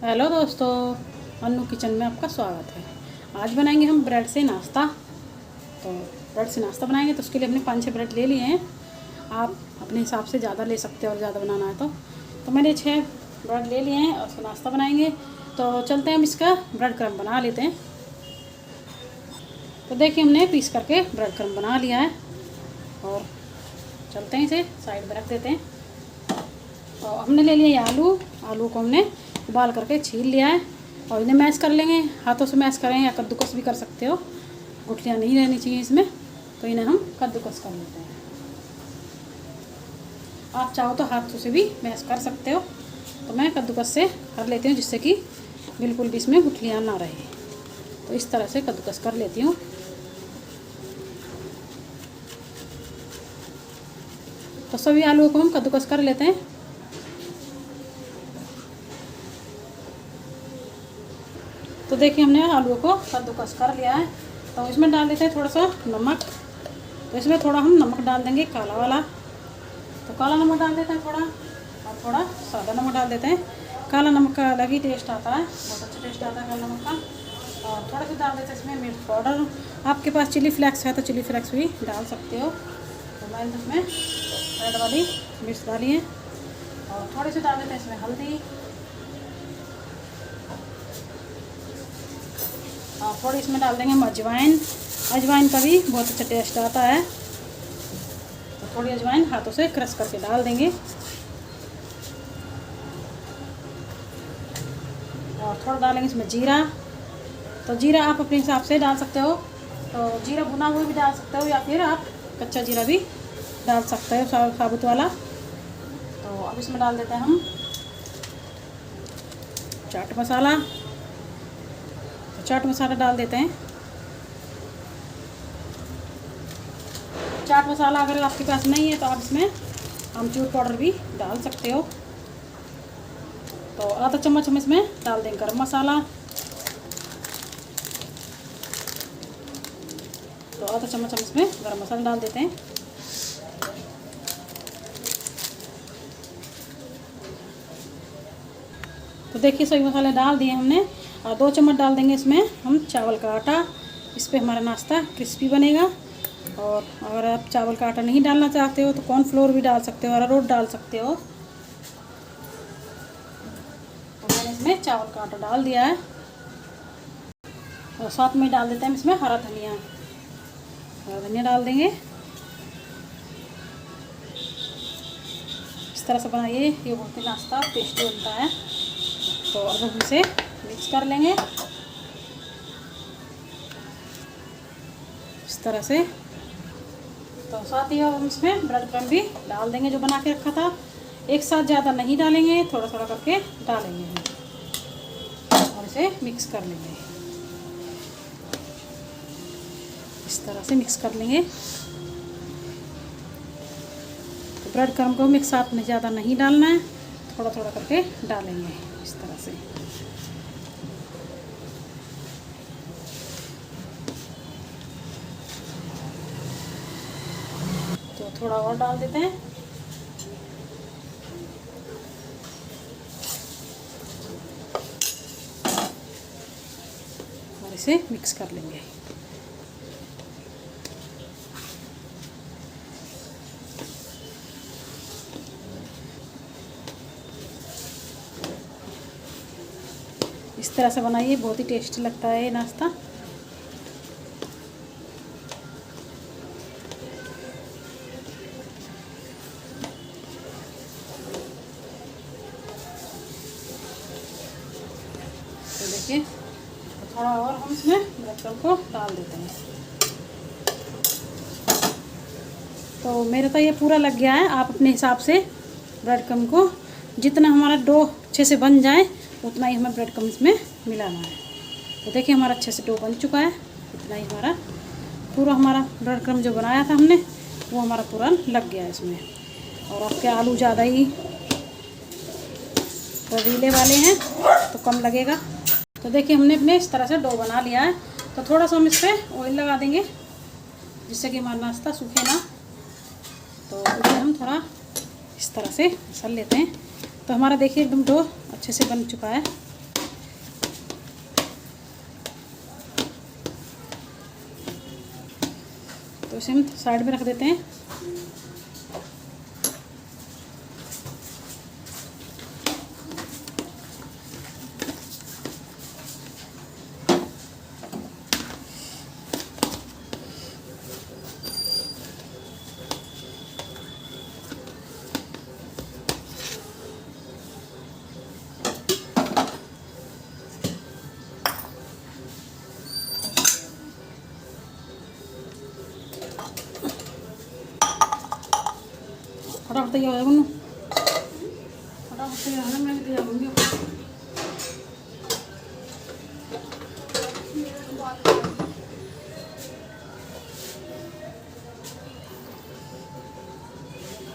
Hello दोस्तों, Annu kitchen में आपका स्वागत है। आज बनाएंगे हम ब्रेड से नाश्ता। तो ब्रेड से नाश्ता बनाएंगे तो उसके लिए हमने 5-6 ब्रेड ले लिए हैं। आप अपने हिसाब से ज़्यादा ले सकते हो और ज़्यादा बनाना है तो मैंने 6 ब्रेड ले लिए हैं और उसका नाश्ता बनाएंगे। तो चलते हैं, हम इसका ब्रेड क्रम्ब बना लेते हैं। तो देखिए, हमने पीस करके ब्रेड क्रम्ब बना लिया है और चलते हैं, इसे साइड में रख देते हैं। तो हमने ले लिया ये आलू को हमने उबाल करके छील लिया है और इन्हें मैश कर लेंगे। हाथों से मैश करें या कद्दूकस भी कर सकते हो, गुठलियाँ नहीं रहनी चाहिए इसमें, तो इन्हें हम कद्दूकस कर लेते हैं। आप चाहो तो हाथों से भी मैश कर सकते हो, तो मैं कद्दूकस से कर लेती हूँ जिससे कि बिल्कुल भी इसमें गुठलियाँ ना रहे। तो इस तरह से कद्दूकस कर लेती हूँ। तो सभी आलूओं को हम कद्दूकस कर लेते हैं। तो देखिए, हमने आलूओं को कद्दूकस कर लिया है। तो इसमें डाल देते हैं थोड़ा सा नमक। तो इसमें थोड़ा हम नमक डाल देंगे, काला वाला। तो काला नमक डाल देते हैं थोड़ा, और थोड़ा सादा नमक डाल देते हैं। काला नमक का अलग ही टेस्ट आता है, बहुत अच्छा टेस्ट आता है काला नमक का। और थोड़ा सा डाल देते हैं इसमें मिर्च पाउडर। आपके पास चिली फ्लेक्स है तो चिली फ्लेक्स भी डाल सकते हो। तो मैंने इसमें रेड वाली मिर्च डाली है। और थोड़ी सी डाल देते हैं इसमें हल्दी, और थोड़ी इसमें डाल देंगे हम अजवाइन। अजवाइन का भी बहुत अच्छा टेस्ट आता है। तो थोड़ी अजवाइन हाथों से क्रश करके डाल देंगे। और थोड़ा डालेंगे इसमें जीरा। तो जीरा आप अपने हिसाब से डाल सकते हो। तो जीरा भुना हुआ भी डाल सकते हो या फिर आप कच्चा जीरा भी डाल सकते हो, साबुत वाला। तो अब इसमें डाल देते हैं हम चाट मसाला। तो चाट मसाला डाल देते हैं। चाट मसाला अगर आपके पास नहीं है तो आप इसमें आमचूर पाउडर भी डाल सकते हो। तो आधा चम्मच हम इसमें डाल देंगे गरम मसाला। तो आधा चम्मच हम इसमें गरम मसाला डाल देते हैं। तो देखिए, सभी मसाले डाल दिए हमने। और 2 चम्मच डाल देंगे इसमें हम चावल का आटा। इस पर हमारा नाश्ता क्रिस्पी बनेगा। और अगर आप चावल का आटा नहीं डालना चाहते हो तो कॉर्नफ्लोर भी डाल सकते हो, अरारोट डाल सकते हो। तो मैंने इसमें चावल का आटा डाल दिया है। और साथ में डाल देते हैं इसमें हरा धनिया। हरा धनिया डाल देंगे। इस तरह से बनाइए, ये बहुत ही नाश्ता टेस्टी बनता है। तो अब हम इसे मिक्स कर लेंगे इस तरह से। तो साथ ही हम इसमें ब्रेड क्रम्ब भी डाल देंगे जो बना के रखा था। एक साथ ज़्यादा नहीं डालेंगे, थोड़ा थोड़ा करके डालेंगे हम और इसे मिक्स कर लेंगे। इस तरह से मिक्स कर लेंगे। तो ब्रेड क्रम्ब को मिक्स साथ में ज़्यादा नहीं डालना है, थोड़ा थोड़ा करके डालेंगे इस तरह से। तो थोड़ा और डाल देते हैं। और इसे मिक्स कर लेंगे। इस तरह से बनाइए, बहुत ही टेस्टी लगता है ये नाश्ता। तो देखिए, तो थोड़ा और हम इसमें ब्रेड क्रम्ब को डाल देते हैं। तो मेरा तो ये पूरा लग गया है। आप अपने हिसाब से ब्रेड क्रम्ब को जितना हमारा डो अच्छे से बन जाए उतना ही हमें ब्रेड क्रम्ब इसमें मिलाना है। तो देखिए, हमारा अच्छे से डो बन चुका है। इतना ही हमारा ब्रेड क्रम्ब जो बनाया था हमने वो हमारा पूरा लग गया है इसमें। और आपके आलू ज़्यादा ही रसीले वाले हैं तो कम लगेगा। तो देखिए, हमने अपने इस तरह से डो बना लिया है। तो थोड़ा सा हम इस पर ऑयल लगा देंगे जिससे कि हमारा नाश्ता सूखे ना। तो इसे हम थोड़ा इस तरह से मसल लेते हैं। तो हमारा देखिए एकदम डो अच्छे से बन चुका है। तो इसे हम साइड में रख देते हैं। फटाफट तैयार हो जाएगा ना, फटाफट तैयार है, मैं भी तैयार होंगी।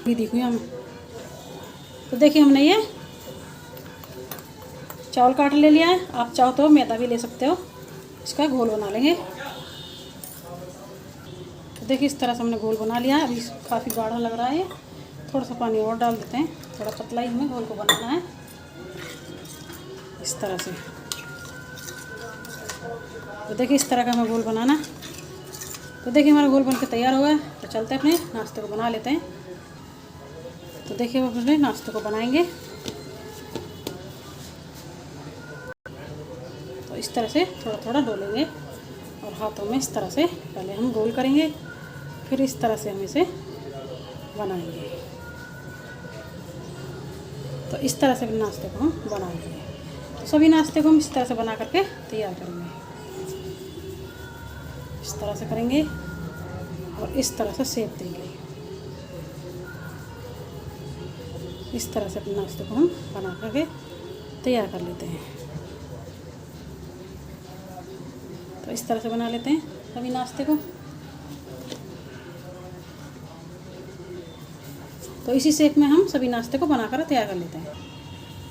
ये देखो यहाँ में, तो देखिए हमने ये चावल का आटा ले लिया है। आप चाहो तो मैदा भी ले सकते हो। इसका घोल बना लेंगे। तो देखिए इस तरह से हमने घोल बना लिया है। अभी काफ़ी गाढ़ा लग रहा है, थोड़ा सा पानी और डाल देते हैं। थोड़ा पतला ही हमें घोल को बनाना है इस तरह से। तो देखिए इस तरह का हमें घोल बनाना। तो देखिए हमारा घोल बनकर तैयार हुआ है। तो चलते हैं अपने नाश्ते को बना लेते हैं। तो देखिए वो अपने नाश्ते को बनाएंगे। तो इस तरह से थोड़ा थोड़ा डोलेंगे और हाथों में इस तरह से पहले हम गोल करेंगे, फिर इस तरह से हम इसे बनाएंगे। तो इस तरह से नाश्ते को हम बना लेंगे। तो सभी नाश्ते को हम इस तरह से बना करके तैयार करेंगे। इस तरह से करेंगे और इस तरह से सेक देंगे। इस तरह से अपने नाश्ते को हम बना करके तैयार कर लेते हैं। तो इस तरह से बना लेते हैं सभी नाश्ते को। तो इसी शेप में हम सभी नाश्ते को बनाकर तैयार कर लेते हैं।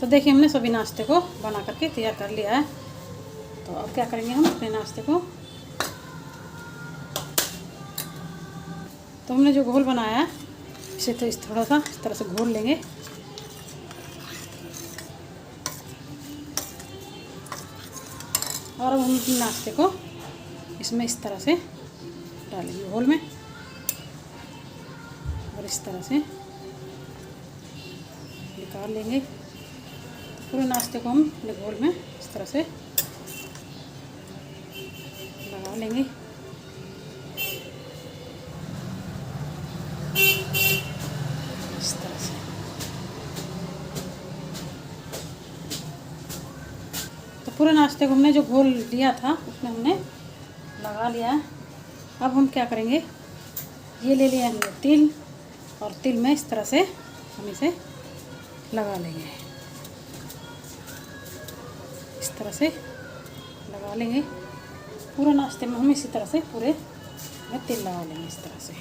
तो देखिए हमने सभी नाश्ते को बना करके तैयार कर लिया है। तो अब क्या करेंगे हम अपने नाश्ते को, तो हमने जो घोल बनाया है इसे तो इस थोड़ा सा इस तरह से घोल लेंगे। और अब हम अपने नाश्ते को इसमें इस तरह से डालेंगे घोल में, और इस तरह से निकाल लेंगे। पूरे नाश्ते को हम अपने घोल में इस तरह से लगा लेंगे। इस तरह से तो पूरे नाश्ते को हमने जो घोल लिया था उसमें हमने लगा लिया है। अब हम क्या करेंगे, ये ले लिया हमने तिल, और तिल में इस तरह से हम इसे लगा लेंगे। इस तरह से लगा लेंगे। पूरे नाश्ते में हम इसी तरह से पूरे में तिल लगा लेंगे। इस तरह से,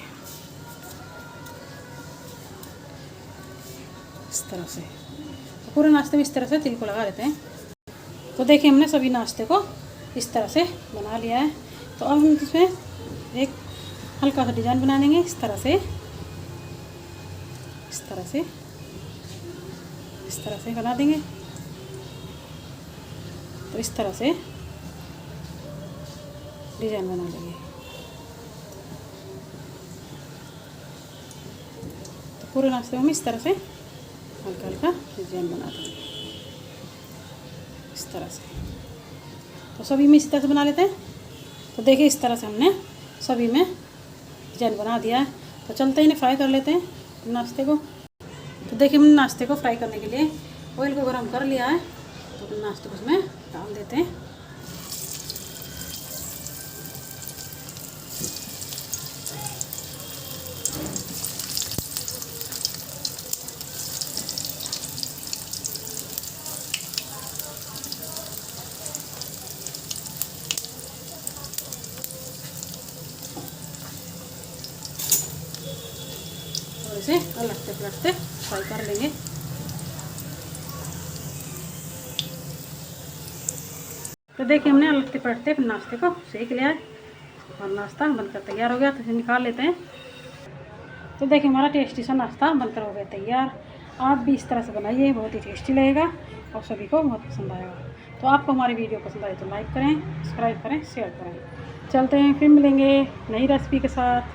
इस तरह से तो पूरे नाश्ते में इस तरह से तिल को लगा लेते हैं। तो देखिए हमने सभी नाश्ते को इस तरह से बना लिया है। तो अब हम इसमें एक हल्का सा डिज़ाइन बना देंगे। इस तरह से, इस तरह से, इस तरह से बना देंगे। तो इस तरह से डिज़ाइन बना लेंगे। तो पूरे नाश्ते में हम इस तरह से हल्का हल्का डिज़ाइन बना देंगे इस तरह से। तो सभी में इस तरह से बना लेते हैं। तो देखिए इस तरह से हमने सभी में डिजाइन बना दिया है। तो चलते ही इन्हें फ्राई कर लेते हैं नाश्ते को। तो देखिए हमने नाश्ते को फ्राई करने के लिए ऑयल को गर्म कर लिया है। तो नाश्ते को उसमें डाल देते हैं। और इसे अलगते पलटते फ्राई कर लेंगे। तो देखिए हमने अलगते पलटते नाश्ते को सेक लिया है और नाश्ता बनकर तैयार हो गया। तो इसे निकाल लेते हैं। तो देखिए हमारा टेस्टी सा नाश्ता बनकर हो गया तैयार। आप भी इस तरह से बनाइए, बहुत ही टेस्टी लगेगा और सभी को बहुत पसंद आएगा। तो आपको हमारी वीडियो पसंद आए तो लाइक करें, सब्सक्राइब करें, शेयर करें। चलते हैं, फिर मिलेंगे नई रेसिपी के साथ।